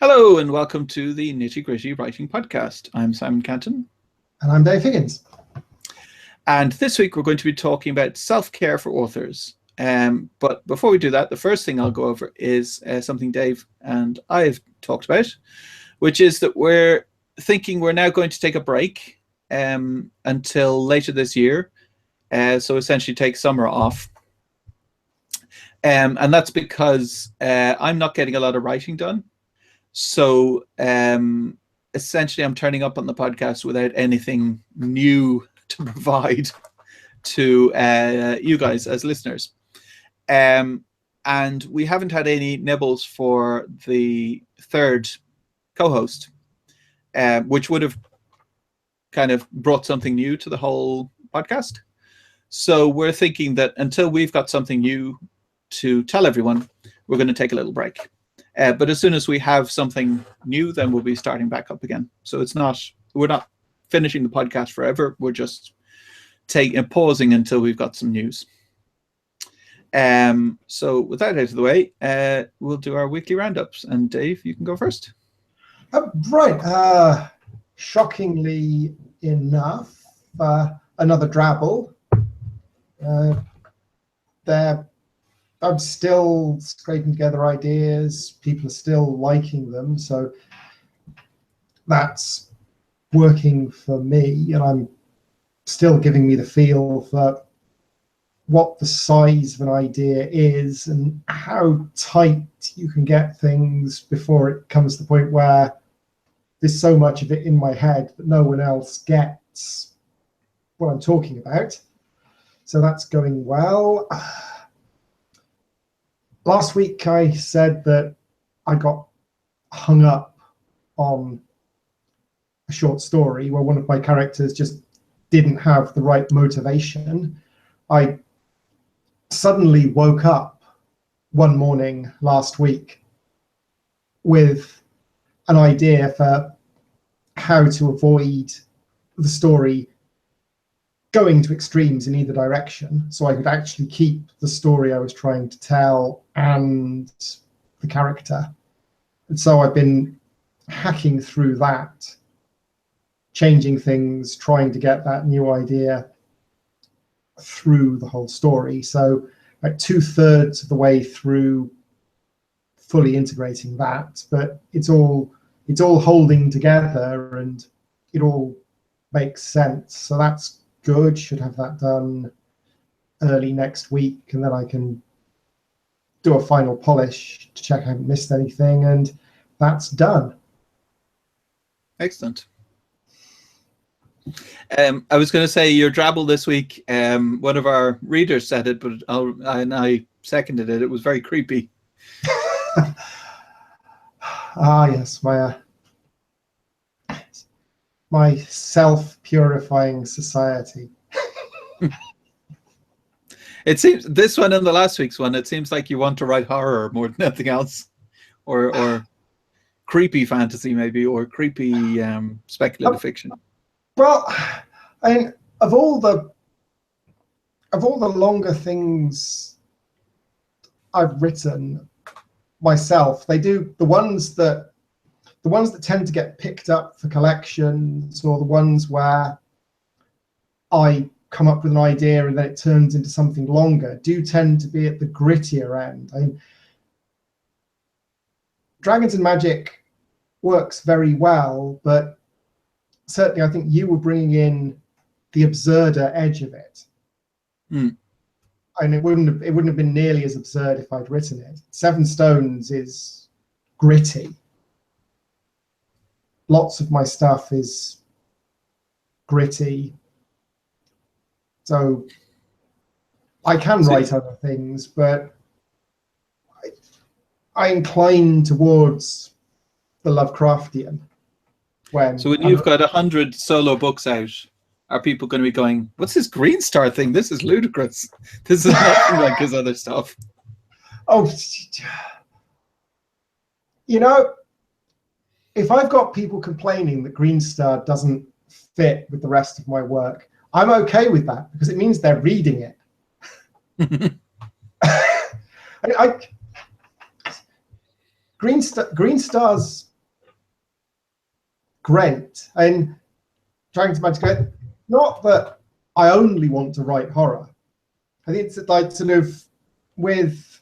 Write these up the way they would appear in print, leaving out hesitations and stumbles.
Hello and welcome to the Nitty Gritty Writing Podcast. I'm Simon Canton. And I'm Dave Higgins. And this week we're going to be talking about self-care for authors. But before we do that, the first thing I'll go over is something Dave and I have talked about, which is that we're thinking we're now going to take a break until later this year. So essentially take summer off. And that's because I'm not getting a lot of writing done. So essentially I'm turning up on the podcast without anything new to provide to you guys as listeners. And we haven't had any nibbles for the third co-host, which would have kind of brought something new to the whole podcast. So we're thinking that until we've got something new to tell everyone, we're going to take a little break. But as soon as we have something new, then we'll be starting back up again. So we're not finishing the podcast forever. We're just pausing until we've got some news. So with that out of the way, we'll do our weekly roundups. And Dave, you can go first. Right. Shockingly enough, another drabble. I'm still scraping together ideas. People are still liking them. So that's working for me. And I'm still giving me the feel for what the size of an idea is and how tight you can get things before it comes to the point where there's so much of it in my head that no one else gets what I'm talking about. So that's going well. Last week, I said that I got hung up on a short story where one of my characters just didn't have the right motivation. I suddenly woke up one morning last week with an idea for how to avoid the story going to extremes in either direction, so I could actually keep the story I was trying to tell and the character. And so I've been hacking through that, changing things, trying to get that new idea through the whole story. So like 2/3 of the way through fully integrating that, but it's all holding together and it all makes sense. So that's good. Should have that done early next week, and then I can do a final polish to check I haven't missed anything, and that's done. Excellent. I was going to say your drabble this week. One of our readers said it, but I seconded it. It was very creepy. Yes, my self-purifying society. It seems this one and the last week's one, it seems like you want to write horror more than anything else, or creepy fantasy maybe, or creepy speculative fiction. Well, I mean, of all the longer things I've written myself, the ones that tend to get picked up for collections, or the ones where I come up with an idea and then it turns into something longer, do tend to be at the grittier end. I mean, Dragons and Magic works very well, but certainly I think you were bringing in the absurder edge of it. And it wouldn't have been nearly as absurd if I'd written it. Seven Stones is gritty. Lots of my stuff is gritty. So I can write other things, but I incline towards the Lovecraftian. So when you've got 100 solo books out, are people going to be going, what's this Green Star thing? This is ludicrous. This is nothing like his other stuff. Oh, if I've got people complaining that Green Star doesn't fit with the rest of my work, I'm okay with that because it means they're reading it. Green Star's great. And trying to manage it, not that I only want to write horror. I think it's like sort of with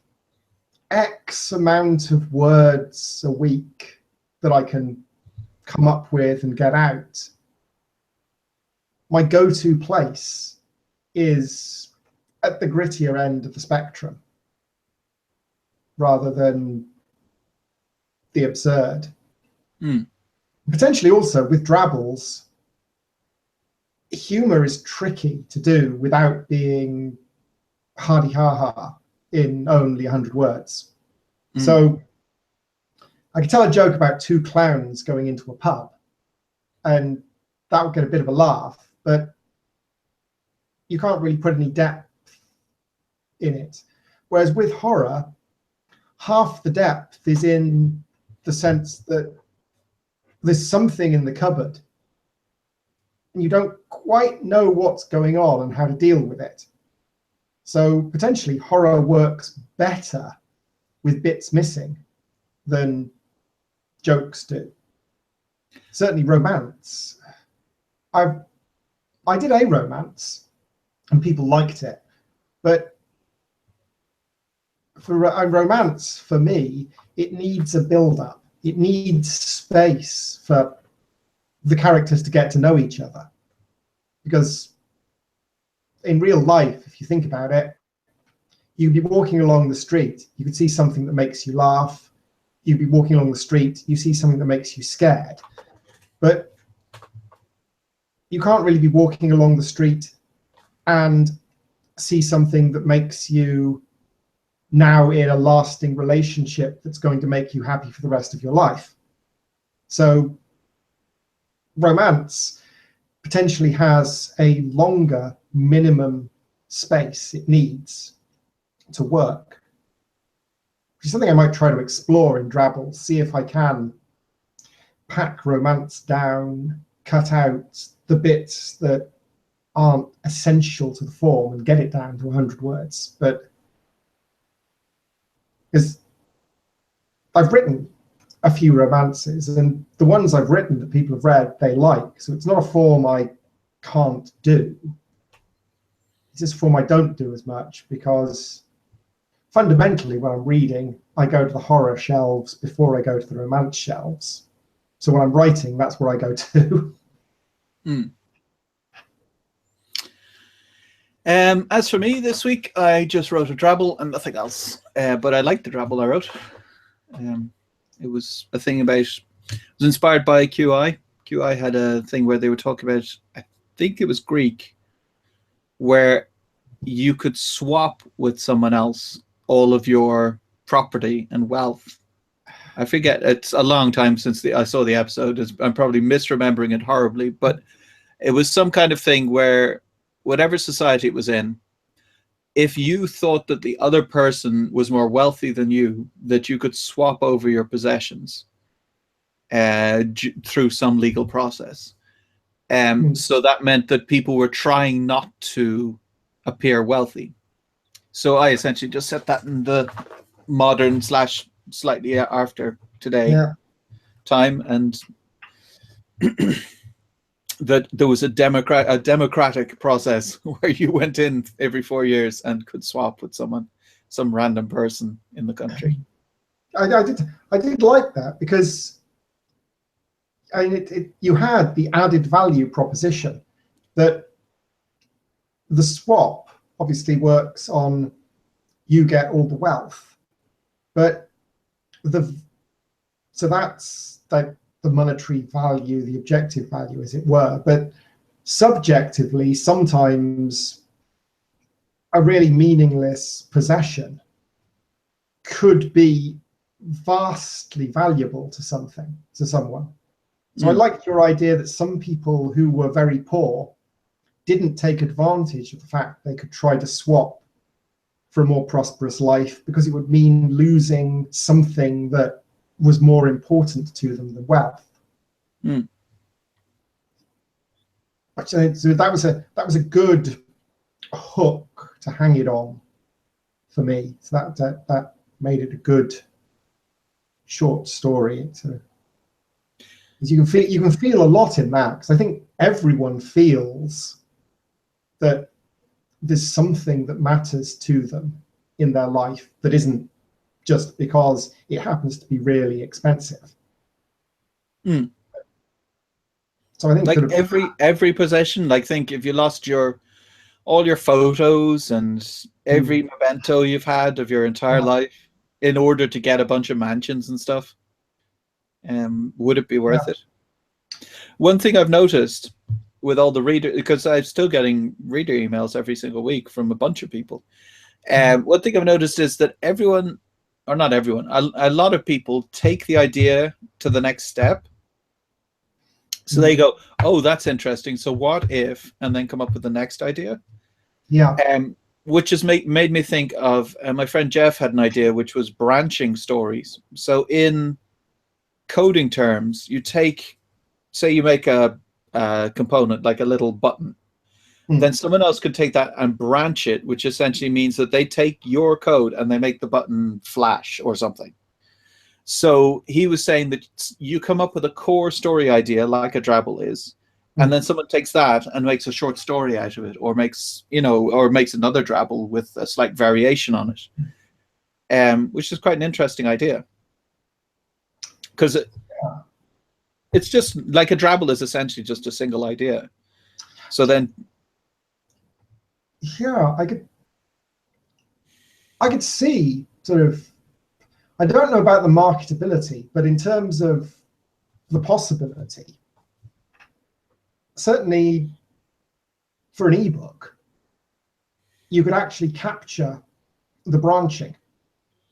X amount of words a week that I can come up with and get out, my go-to place is at the grittier end of the spectrum rather than the absurd. Potentially also with Drabbles, humor is tricky to do without being hardy ha-ha in only 100 words. So I could tell a joke about two clowns going into a pub and that would get a bit of a laugh, but you can't really put any depth in it. Whereas with horror, half the depth is in the sense that there's something in the cupboard and you don't quite know what's going on and how to deal with it. So potentially horror works better with bits missing than jokes do. Certainly romance. I did a romance and people liked it, but for a romance, for me, it needs a build-up. It needs space for the characters to get to know each other. Because in real life, if you think about it, you'd be walking along the street, you could see something that makes you laugh. You'd be walking along the street, you see something that makes you scared. But you can't really be walking along the street and see something that makes you now in a lasting relationship that's going to make you happy for the rest of your life. So romance potentially has a longer minimum space it needs to work, which is something I might try to explore in Drabble, see if I can pack romance down, cut out the bits that aren't essential to the form and get it down to 100 words. But because I've written a few romances and the ones I've written that people have read, they like. So it's not a form I can't do. It's just a form I don't do as much because fundamentally when I'm reading, I go to the horror shelves before I go to the romance shelves. So when I'm writing, that's where I go to. As for me this week, I just wrote a Drabble and nothing else. But I liked the Drabble I wrote. It was a thing about, it was inspired by QI. QI had a thing where they were talking about, I think it was Greek, where you could swap with someone else all of your property and wealth. I forget, it's a long time since I saw the episode. I'm probably misremembering it horribly, but it was some kind of thing where whatever society it was in, if you thought that the other person was more wealthy than you, that you could swap over your possessions through some legal process. So that meant that people were trying not to appear wealthy. So I essentially just set that in the modern / slightly after today time, and that there was a democratic process where you went in every 4 years and could swap with some random person in the country. I did like that because I mean, you had the added value proposition that the swap obviously works on you get all the wealth, but so that's like the monetary value, the objective value, as it were. But subjectively, sometimes a really meaningless possession could be vastly valuable to someone. So I liked your idea that some people who were very poor didn't take advantage of the fact they could try to swap for a more prosperous life because it would mean losing something that was more important to them than wealth. So that was a good hook to hang it on for me. So that made it a good short story. You can feel a lot in that, because I think everyone feels that there's something that matters to them in their life that isn't just because it happens to be really expensive. Mm. So I think Like every possession, like think if you lost all your photos and every memento you've had of your entire life in order to get a bunch of mansions and stuff, would it be worth it? One thing I've noticed with all the reader, because I'm still getting reader emails every single week from a bunch of people. One thing I've noticed is that everyone, or not everyone, a lot of people take the idea to the next step. So they go, oh, that's interesting. So what if, and then come up with the next idea. Yeah. Which has made me think of my friend Jeff had an idea, which was branching stories. So in coding terms, you take, say you make a component like a little button. Then someone else could take that and branch it, which essentially means that they take your code and they make the button flash or something. So he was saying that you come up with a core story idea like a Drabble is, and then someone takes that and makes a short story out of it, or makes another Drabble with a slight variation on it, which is quite an interesting idea. Because it's just like a Drabble is essentially just a single idea. So then, yeah, I could see sort of. I don't know about the marketability, but in terms of the possibility, certainly for an ebook, you could actually capture the branching.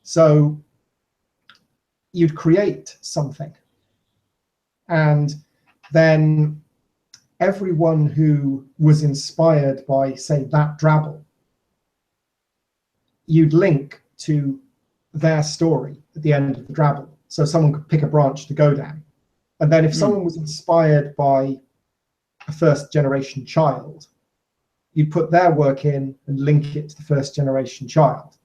So you'd create something, and then everyone who was inspired by, say, that Drabble, you'd link to their story at the end of the Drabble. So someone could pick a branch to go down. And then if someone was inspired by a first generation child, you'd put their work in and link it to the first generation child.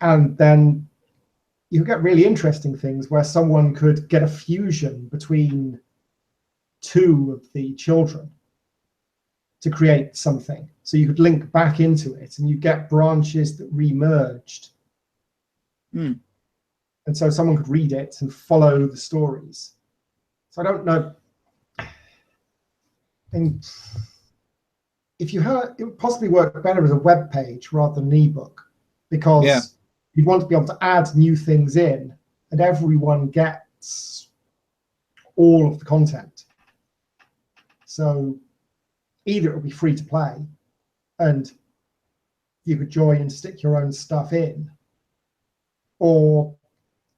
And then you get really interesting things where someone could get a fusion between two of the children to create something. So you could link back into it and you get branches that re-merged. And so someone could read it and follow the stories. So I don't know. And if you had, it would possibly work better as a web page rather than an ebook, because you'd want to be able to add new things in and everyone gets all of the content. So either it would be free to play and you could join and stick your own stuff in, or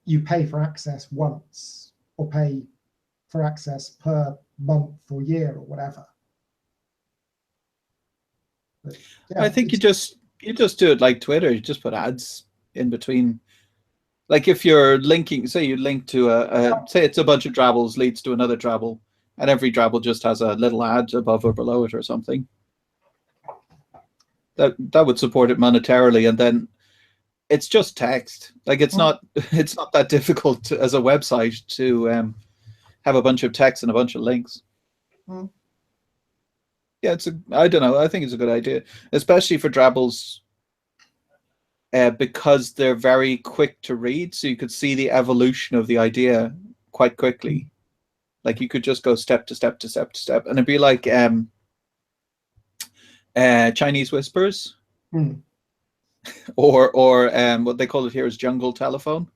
you pay for access once, or pay for access per month or year or whatever. But, I think you just do it like Twitter. You just put ads in between. Like if you're linking, say you link to say it's a bunch of Drabbles leads to another Drabble, and every Drabble just has a little ad above or below it or something. That would support it monetarily, and then it's just text. Like it's not that difficult as a website to have a bunch of text and a bunch of links. Yeah, I don't know. I think it's a good idea, especially for Drabbles, because they're very quick to read. So you could see the evolution of the idea quite quickly. Like you could just go step to step to step to step, and it'd be like Chinese whispers, or what they call it here is jungle telephone,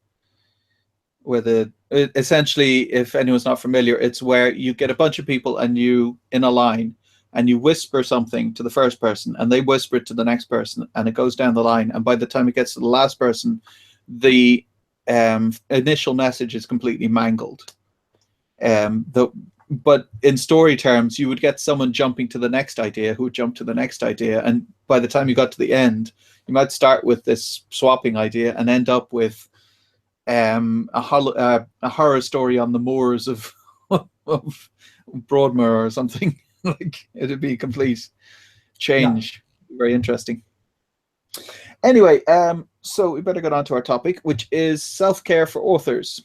where essentially, if anyone's not familiar, it's where you get a bunch of people and you in a line and you whisper something to the first person and they whisper it to the next person and it goes down the line, and by the time it gets to the last person, the initial message is completely mangled. But in story terms, you would get someone jumping to the next idea who would jump to the next idea, and by the time you got to the end, you might start with this swapping idea and end up with a horror story on the moors of Broadmoor or something. Like it'd be a complete change. Very interesting. Anyway, so we better get on to our topic, which is self-care for authors.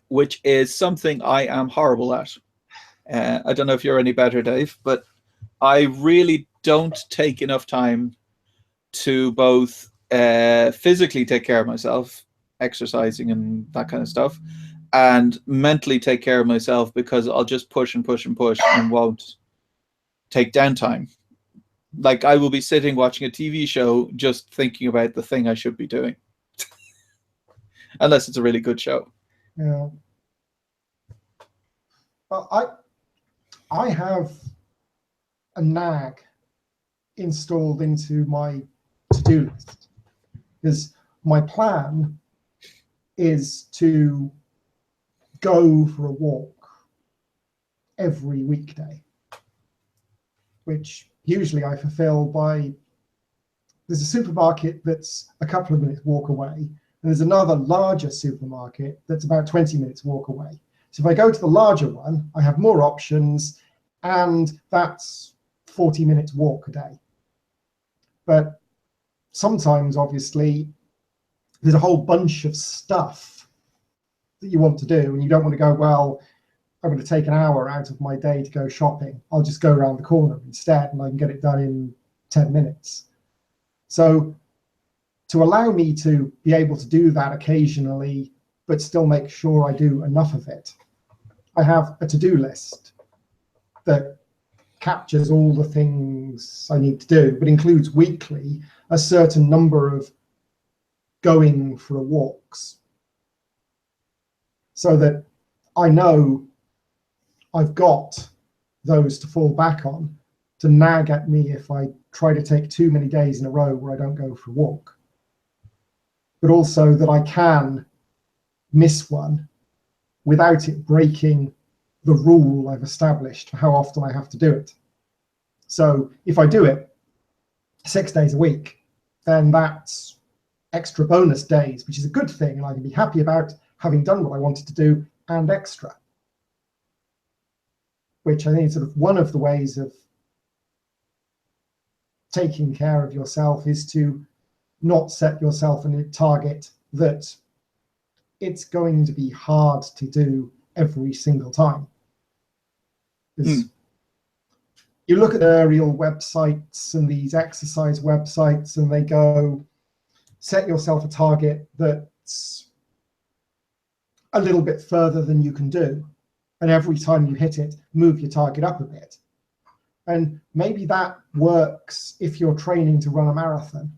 which is something I am horrible at. I don't know if you're any better, Dave, but I really don't take enough time to both physically take care of myself, exercising and that kind of stuff, and mentally take care of myself, because I'll just push and push and push and won't take downtime. Like, I will be sitting watching a TV show just thinking about the thing I should be doing. Unless it's a really good show. Yeah. Well, I have a nag installed into my to-do list, because my plan is to go for a walk every weekday, which usually I fulfill by, there's a supermarket that's a couple of minutes walk away, and there's another larger supermarket that's about 20 minutes walk away. So if I go to the larger one, I have more options, and that's 40 minutes walk a day. But sometimes, obviously, there's a whole bunch of stuff that you want to do, and you don't want to go, well, I'm going to take an hour out of my day to go shopping. I'll just go around the corner instead, and I can get it done in 10 minutes. So to allow me to be able to do that occasionally, but still make sure I do enough of it, I have a to-do list that captures all the things I need to do, but includes weekly a certain number of going for walks, so that I know I've got those to fall back on, to nag at me if I try to take too many days in a row where I don't go for a walk, but also that I can miss one without it breaking the rule I've established for how often I have to do it. So if I do it 6 days a week, then that's extra bonus days, which is a good thing, and I can be happy about having done what I wanted to do and extra, which I think is sort of one of the ways of taking care of yourself, is to not set yourself a target that it's going to be hard to do every single time. You look at aerial websites and these exercise websites, and they go, set yourself a target that's a little bit further than you can do, and every time you hit it, move your target up a bit. And maybe that works if you're training to run a marathon,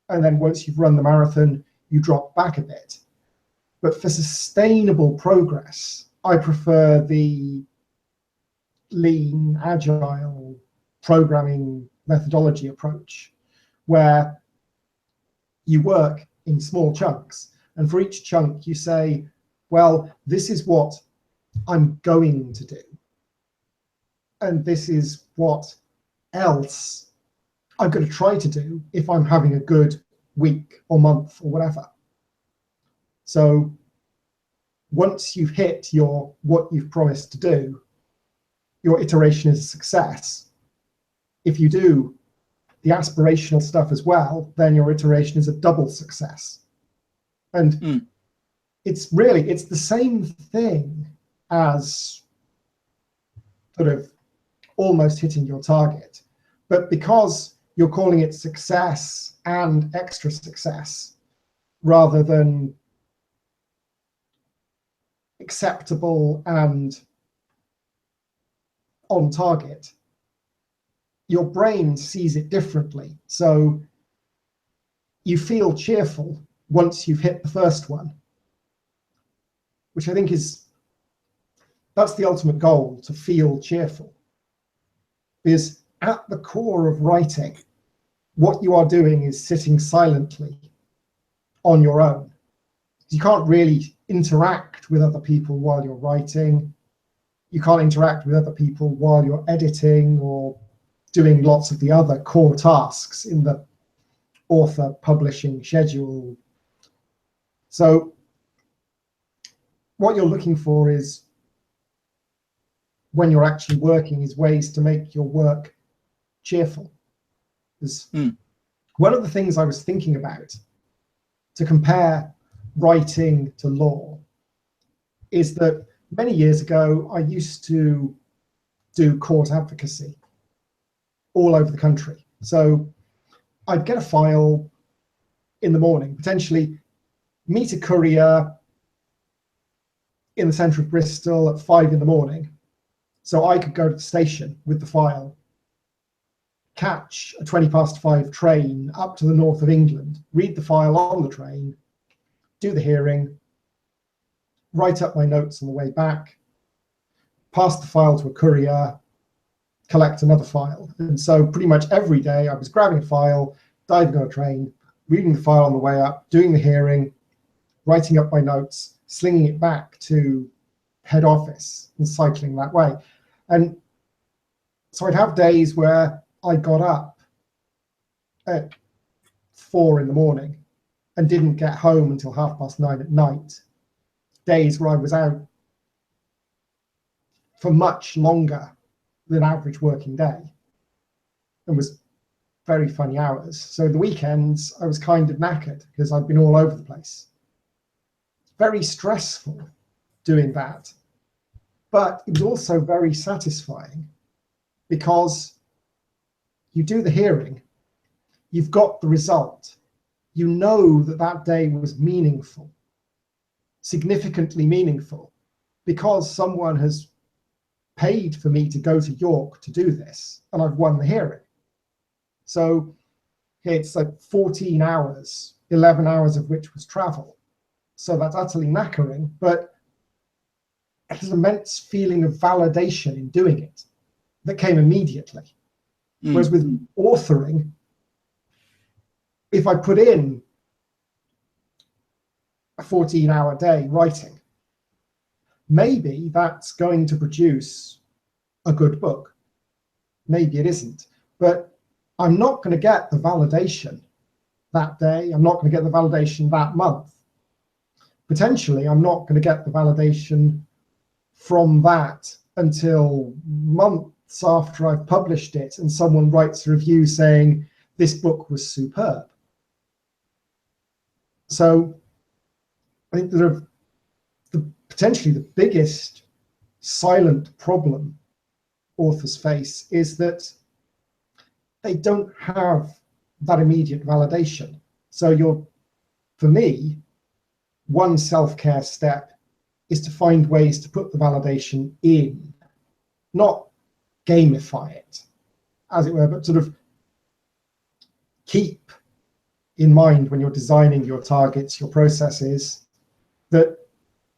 and then once you've run the marathon, you drop back a bit. But for sustainable progress, I prefer the lean, agile programming methodology approach, where you work in small chunks, and for each chunk you say, well, this is what I'm going to do, and this is what else I'm going to try to do if I'm having a good week or month or whatever. So once you've hit what you've promised to do, your iteration is a success. If you do the aspirational stuff as well, then your iteration is a double success. And it's the same thing as sort of almost hitting your target. But because you're calling it success and extra success rather than acceptable and on target, your brain sees it differently. So you feel cheerful once you've hit the first one, which I think that's the ultimate goal, to feel cheerful. Because at the core of writing, what you are doing is sitting silently on your own. You can't really interact with other people while you're writing. You can't interact with other people while you're editing or doing lots of the other core tasks in the author publishing schedule. So what you're looking for is, when you're actually working, is ways to make your work cheerful. One of the things I was thinking about to compare writing to law is that many years ago, I used to do court advocacy all over the country. So I'd get a file in the morning, potentially meet a courier in the centre of Bristol at 5 in the morning. So I could go to the station with the file, catch a 5:20 train up to the north of England, read the file on the train, do the hearing, write up my notes on the way back, pass the file to a courier, collect another file. And so pretty much every day I was grabbing a file, diving on a train, reading the file on the way up, doing the hearing, writing up my notes, slinging it back to head office and cycling that way. And so I'd have days where I got up at 4 in the morning and didn't get home until 9:30 at night. Days where I was out for much longer than average working day and was very funny hours. So the weekends I was kind of knackered because I'd been all over the place. Very stressful doing that, but it was also very satisfying because you do the hearing, you've got the result, you know that that day was meaningful, significantly meaningful, because someone has paid for me to go to York to do this, and I've won the hearing. So it's like 14 hours, 11 hours of which was travel. So that's utterly knackering, but there's an immense feeling of validation in doing it that came immediately. Whereas with authoring, if I put in a 14-hour day writing, maybe that's going to produce a good book. Maybe it isn't. But I'm not going to get the validation that day. I'm not going to get the validation that month. Potentially, I'm not going to get the validation from that until months after I've published it and someone writes a review saying this book was superb. So I think that potentially the biggest silent problem authors face is that they don't have that immediate validation. So for me, one self-care step is to find ways to put the validation in, not gamify it, as it were, but sort of keep in mind when you're designing your targets, your processes, that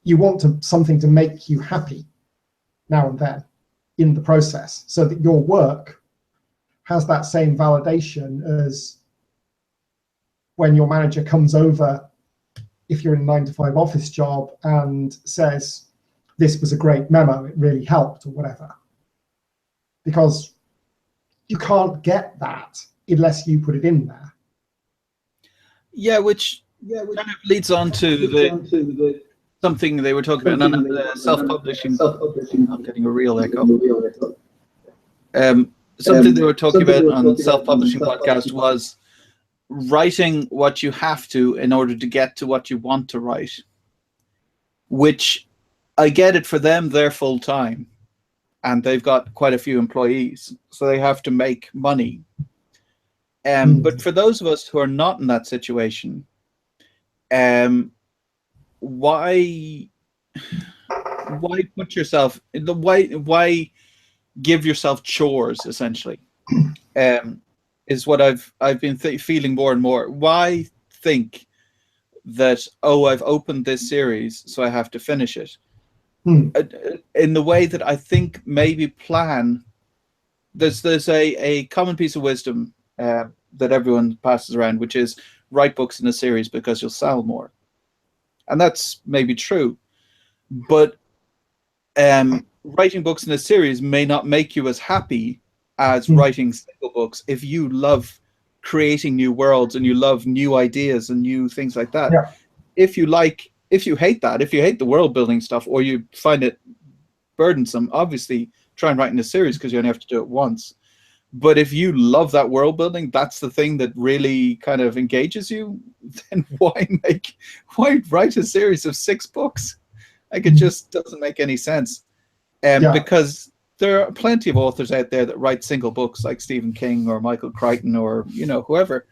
you want something to make you happy now and then in the process, so that your work has that same validation as when your manager comes over, if you're in a 9-to-5 office job, and says, this was a great memo, it really helped, or whatever. Because you can't get that unless you put it in there. Yeah, which kind of leads on to something they were talking about on self-publishing. I'm getting a real echo. Something they were talking about on self-publishing podcast was writing what you have to in order to get to what you want to write, which I get it. For them, they're full-time and they've got quite a few employees, so they have to make money. But for those of us who are not in that situation, why put yourself in the why give yourself chores, essentially, is what I've been feeling more and more. Why think that, oh, I've opened this series, so I have to finish it? In the way that I think maybe plan. There's a common piece of wisdom that everyone passes around, which is write books in a series because you'll sell more. And that's maybe true. But writing books in a series may not make you as happy as writing single books if you love creating new worlds and you love new ideas and new things like that. Yeah. If you hate that, if you hate the world building stuff, or you find it burdensome, obviously try and write in a series because you only have to do it once. But if you love that world building, that's the thing that really kind of engages you, then why write a series of 6 books? Like, it just doesn't make any sense. Because there are plenty of authors out there that write single books, like Stephen King or Michael Crichton or, whoever.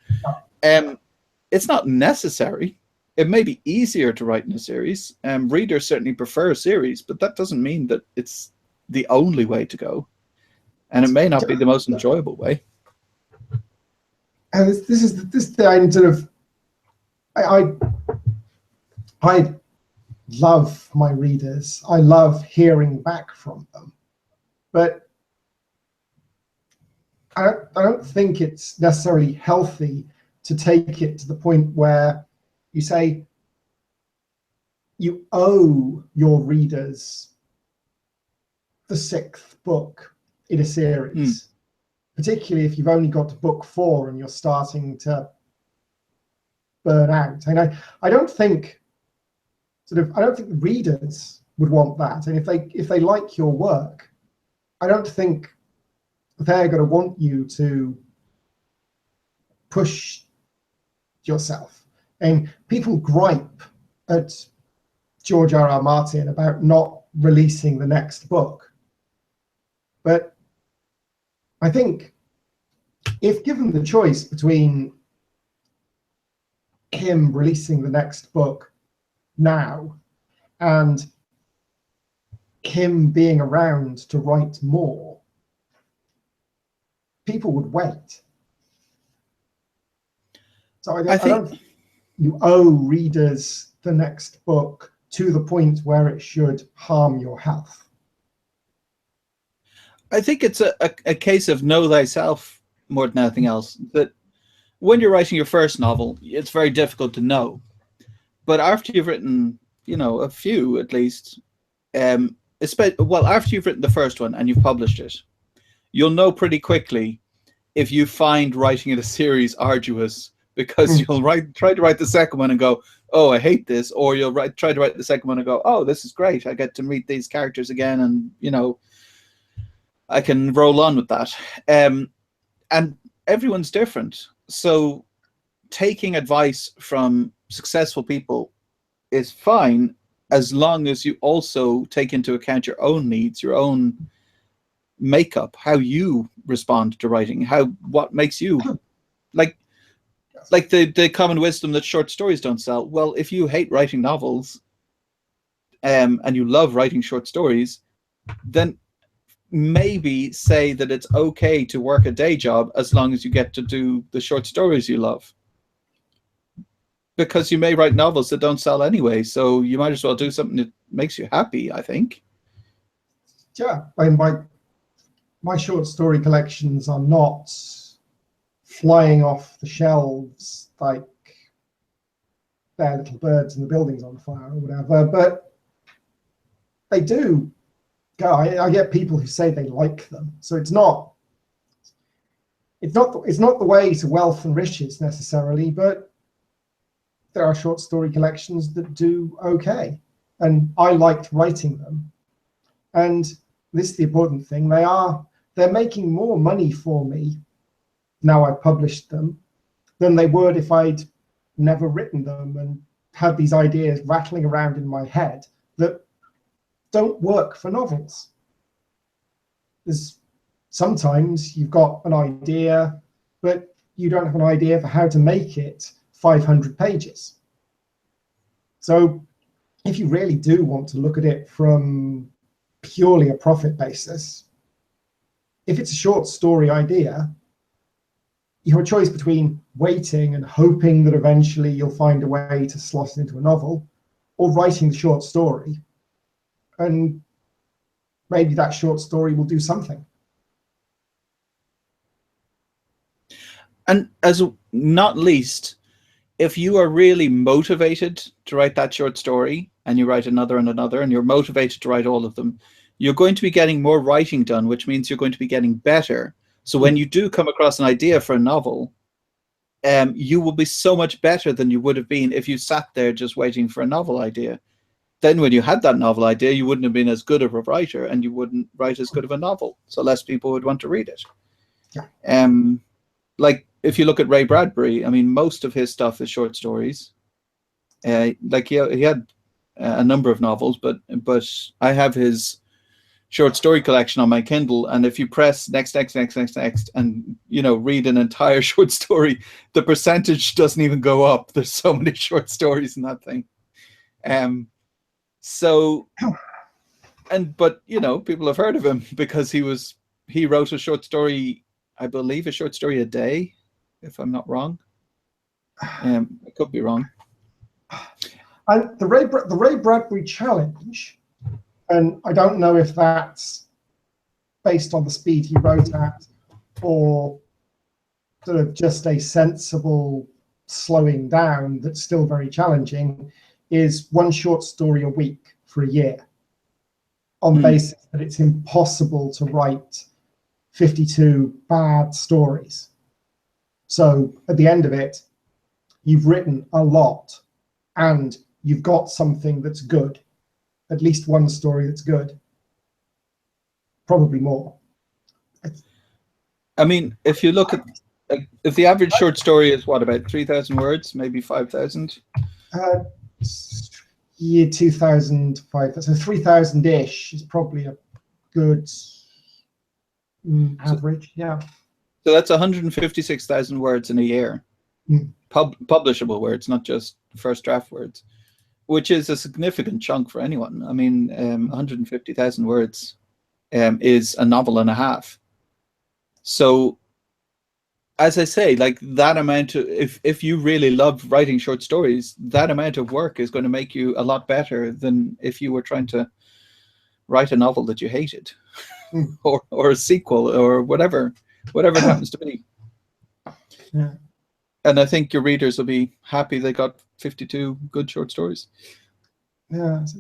It's not necessary. It may be easier to write in a series. Readers certainly prefer a series, but that doesn't mean that it's the only way to go. And it may not be the most enjoyable way. And this is the sort of, I love my readers. I love hearing back from them, but I don't think it's necessarily healthy to take it to the point where you say you owe your readers the 6th book in a series, particularly if you've only got to book 4 and you're starting to burn out. And I don't think the readers would want that. And if they like your work, I don't think they're going to want you to push yourself. And people gripe at George R.R. Martin about not releasing the next book. But I think if given the choice between him releasing the next book now and him being around to write more, people would wait. So I don't think you owe readers the next book to the point where it should harm your health. I think it's a case of know thyself more than anything else. That when you're writing your first novel, it's very difficult to know. But after you've written, a few at least, after you've written the first one and you've published it, you'll know pretty quickly if you find writing in a series arduous, because you'll try to write the second one and go, oh, I hate this, or you'll try to write the second one and go, oh, this is great, I get to meet these characters again, and I can roll on with that. And everyone's different, so taking advice from successful people is fine, as long as you also take into account your own needs, your own makeup, how you respond to writing, what makes you like the common wisdom that short stories don't sell. Well, if you hate writing novels and you love writing short stories, then maybe say that it's okay to work a day job as long as you get to do the short stories you love. Because you may write novels that don't sell anyway, so you might as well do something that makes you happy, I think. Yeah, my short story collections are not flying off the shelves like they're little birds and the building's on fire or whatever, but they do go. I get people who say they like them, so it's not the way to wealth and riches necessarily, but there are short story collections that do okay, and I liked writing them. And this is the important thing: they're making more money for me now I've published them than they would if I'd never written them and had these ideas rattling around in my head that don't work for novels. There's sometimes you've got an idea, but you don't have an idea for how to make it 500 pages. So if you really do want to look at it from purely a profit basis, if it's a short story idea, you have a choice between waiting and hoping that eventually you'll find a way to slot it into a novel, or writing the short story, and maybe that short story will do something. And as not least, if you are really motivated to write that short story, and you write another and another, and you're motivated to write all of them, you're going to be getting more writing done, which means you're going to be getting better. So when you do come across an idea for a novel, you will be so much better than you would have been if you sat there just waiting for a novel idea. Then when you had that novel idea, you wouldn't have been as good of a writer, and you wouldn't write as good of a novel. So less people would want to read it. Yeah. Like if you look at Ray Bradbury, I mean, most of his stuff is short stories. Like he had a number of novels, but I have his short story collection on my Kindle, and if you press next, and read an entire short story, the percentage doesn't even go up. There's so many short stories in that thing. But people have heard of him because he wrote a short story, I believe a short story a day, if I'm not wrong. I could be wrong. And the Ray Bradbury challenge, and I don't know if that's based on the speed he wrote at, or sort of just a sensible slowing down that's still very challenging, is one short story a week for a year, on the basis that it's impossible to write 52 bad stories. So at the end of it, you've written a lot and you've got something that's good, at least one story that's good, probably more. I mean, if you look at, if the average short story is what, about 3,000 words, maybe 5,000? Year 2005, so 3,000-ish is probably a good average, yeah. So that's 156,000 words in a year. Publishable words, not just first draft words, which is a significant chunk for anyone. I mean, 150,000 words is a novel and a half. So, as I say, like that amount of, if you really love writing short stories, that amount of work is going to make you a lot better than if you were trying to write a novel that you hated, or a sequel, or whatever it happens to be. Yeah. And I think your readers will be happy they got 52 good short stories. Yeah, so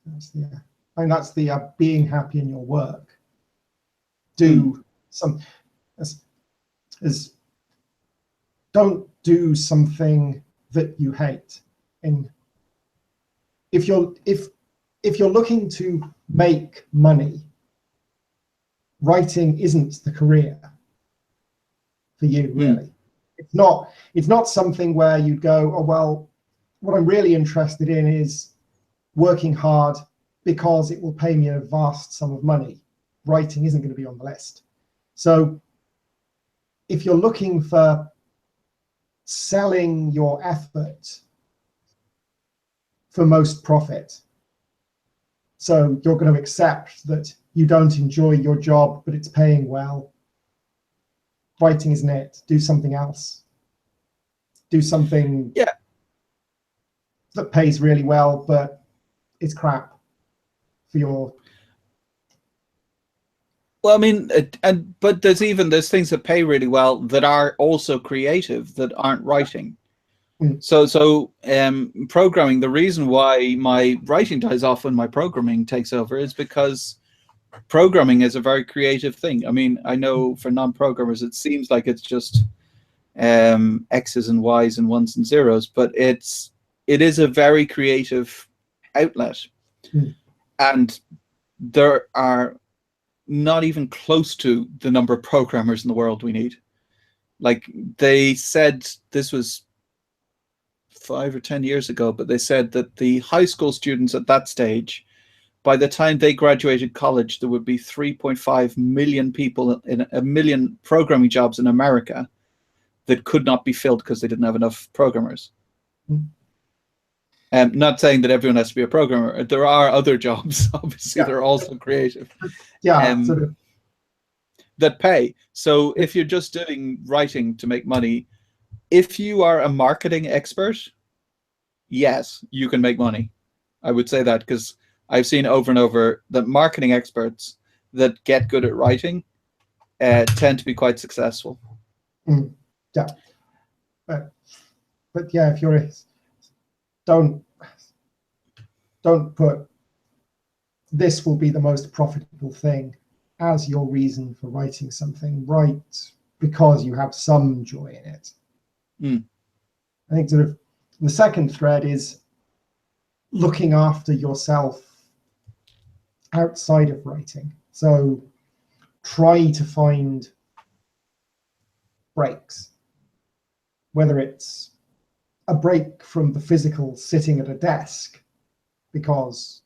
that's the being happy in your work. Do some don't do something that you hate. And if you're looking to make money, writing isn't the career for you, really. It's not something where you go, oh well, what I'm really interested in is working hard because it will pay me a vast sum of money. Writing isn't going to be on the list. So if you're looking for selling your effort for most profit, so you're going to accept that you don't enjoy your job, but it's paying well, writing isn't it. Do something else. Do something that pays really well, but it's crap for your... Well, I mean, but there's things that pay really well that are also creative, that aren't writing. So programming, the reason why my writing dies off when my programming takes over is because programming is a very creative thing. I mean, I know for non-programmers, it seems like it's just X's and Y's and ones and zeros, but it is a very creative outlet. And there are not even close to the number of programmers in the world we need. Like they said, this was 5 or 10 years ago, but they said that the high school students at that stage, by the time they graduated college, there would be 3.5 million people in a million programming jobs in America that could not be filled because they didn't have enough programmers. Not saying that everyone has to be a programmer. There are other jobs, obviously, that are also creative. That pay. So if you're just doing writing to make money, if you are a marketing expert, yes, you can make money. I would say that because I've seen over and over that marketing experts that get good at writing tend to be quite successful. Yeah. But yeah, if you're... Don't put this will be the most profitable thing as your reason for writing something. Write because you have some joy in it. I think sort of the second thread is looking after yourself outside of writing. So try to find breaks, whether it's a break from the physical sitting at a desk, because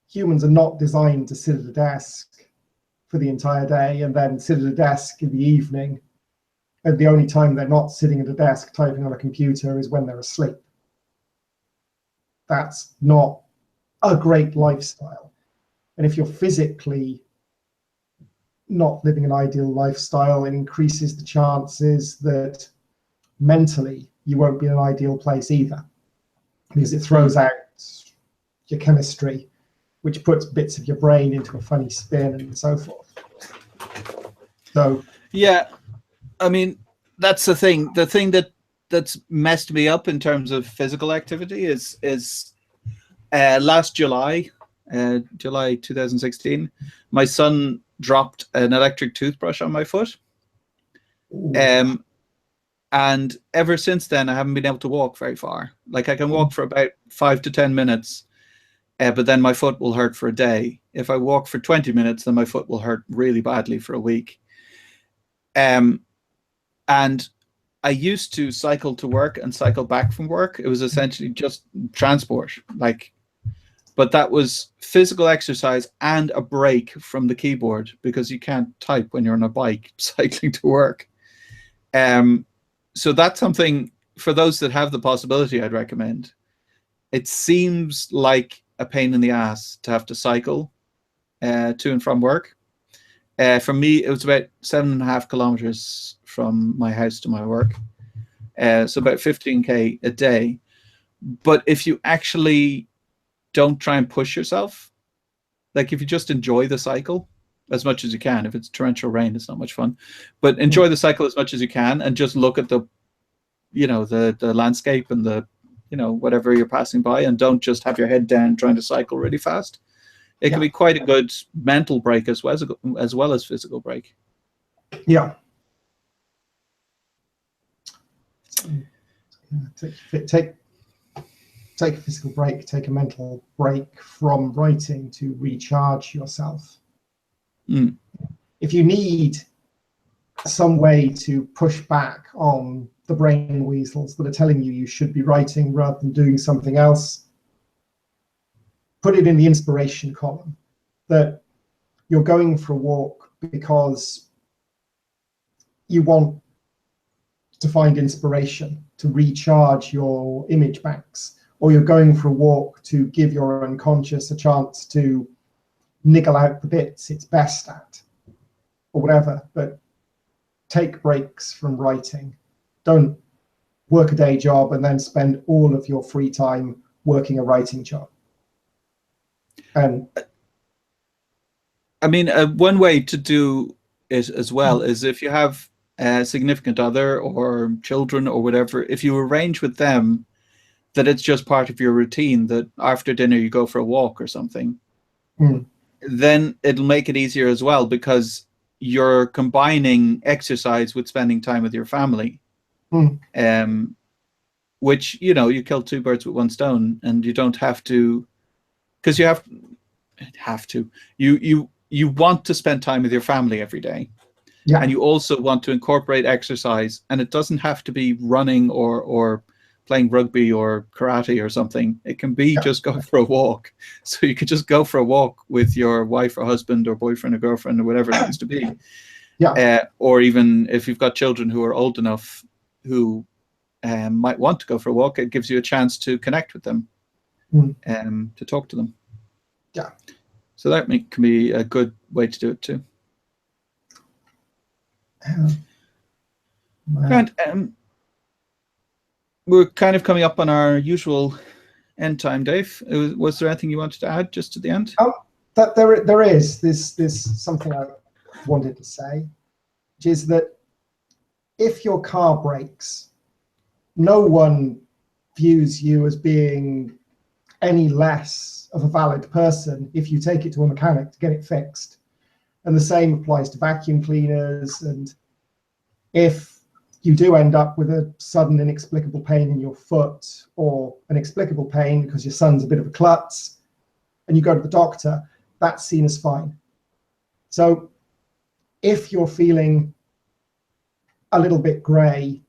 humans are not designed to sit at a desk for the entire day and then sit at a desk in the evening. And the only time they're not sitting at a desk typing on a computer is when they're asleep. That's not a great lifestyle. And if you're physically not living an ideal lifestyle, it increases the chances that mentally you won't be in an ideal place either, because it throws out your chemistry, which puts bits of your brain into a funny spin and so forth. So yeah, I mean, that's the thing. The thing that's messed me up in terms of physical activity is last July 2016, my son dropped an electric toothbrush on my foot. And ever since then, I haven't been able to walk very far. Like, I can walk for about 5 to 10 minutes, but then my foot will hurt for a day. If I walk for 20 minutes, then my foot will hurt really badly for a week. And I used to cycle to work and cycle back from work. It was essentially just transport, but that was physical exercise and a break from the keyboard, because you can't type when you're on a bike cycling to work. So that's something for those that have the possibility I'd recommend. It seems like a pain in the ass to have to cycle to and from work. For me, it was about 7.5 kilometers from my house to my work. So about 15K a day. But if you actually don't try and push yourself, like if you just enjoy the cycle as much as you can. If it's torrential rain, it's not much fun, but enjoy the cycle as much as you can, and just look at the landscape and the, whatever you're passing by, and don't just have your head down trying to cycle really fast. It can be quite a good mental break as well as physical break. Yeah. Take a physical break, take a mental break from writing to recharge yourself. If you need some way to push back on the brain weasels that are telling you should be writing rather than doing something else, put it in the inspiration column, that you're going for a walk because you want to find inspiration, to recharge your image banks, or you're going for a walk to give your unconscious a chance to niggle out the bits it's best at, or whatever. But take breaks from writing. Don't work a day job and then spend all of your free time working a writing job. And I mean, one way to do it as well is, if you have a significant other or children or whatever, if you arrange with them that it's just part of your routine, that after dinner you go for a walk or something, then it'll make it easier as well, because you're combining exercise with spending time with your family. Which, you kill 2 birds with 1 stone, and you don't have to, because you want to spend time with your family every day. And you also want to incorporate exercise, and it doesn't have to be running or playing rugby or karate or something. It can be just go for a walk. So you could just go for a walk with your wife or husband or boyfriend or girlfriend or whatever it happens to be. Or even if you've got children who are old enough who might want to go for a walk, it gives you a chance to connect with them, to talk to them. So that can be a good way to do it too. And we're kind of coming up on our usual end time, Dave. Was there anything you wanted to add just at the end? That there is this something I wanted to say, which is that if your car breaks, no one views you as being any less of a valid person if you take it to a mechanic to get it fixed. And the same applies to vacuum cleaners. And if you do end up with a sudden inexplicable pain in your foot, or an explicable pain because your son's a bit of a klutz, and you go to the doctor, that's seen as fine. So if you're feeling a little bit grey,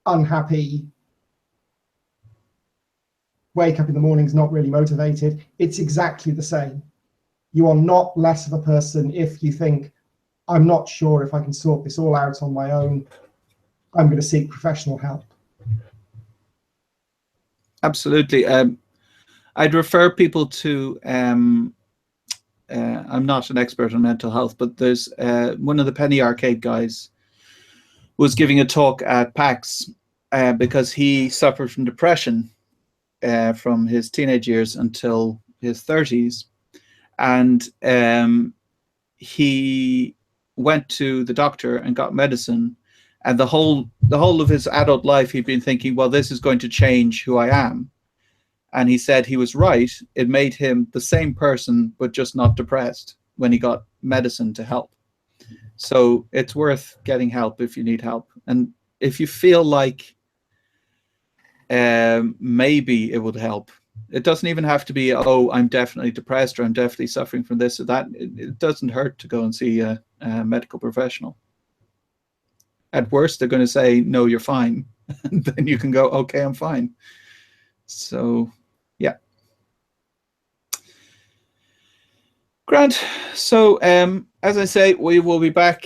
unhappy, wake up in the mornings not really motivated. It's exactly the same. You are not less of a person if you think, I'm not sure if I can sort this all out on my own. I'm going to seek professional help. Absolutely. I'd refer people to, I'm not an expert on mental health, but there's one of the Penny Arcade guys was giving a talk at PAX because he suffered from depression from his teenage years until his 30s. And he went to the doctor and got medicine. And the whole of his adult life, he'd been thinking, well, this is going to change who I am. And he said he was right. It made him the same person, but just not depressed when he got medicine to help. So it's worth getting help if you need help. And if you feel like maybe it would help, it doesn't even have to be, oh, I'm definitely depressed or I'm definitely suffering from this or that. It doesn't hurt to go and see a medical professional. At worst, they're going to say, no, you're fine. And then you can go, okay, I'm fine. So, yeah. Grant. So, as I say, we will be back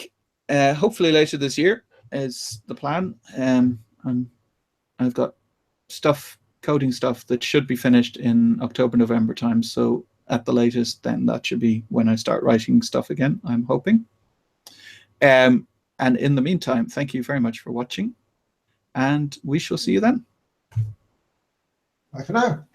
hopefully later this year is the plan. I've got coding stuff that should be finished in October, November time. So at the latest, then that should be when I start writing stuff again, I'm hoping. And in the meantime, thank you very much for watching, and we shall see you then. Bye for now.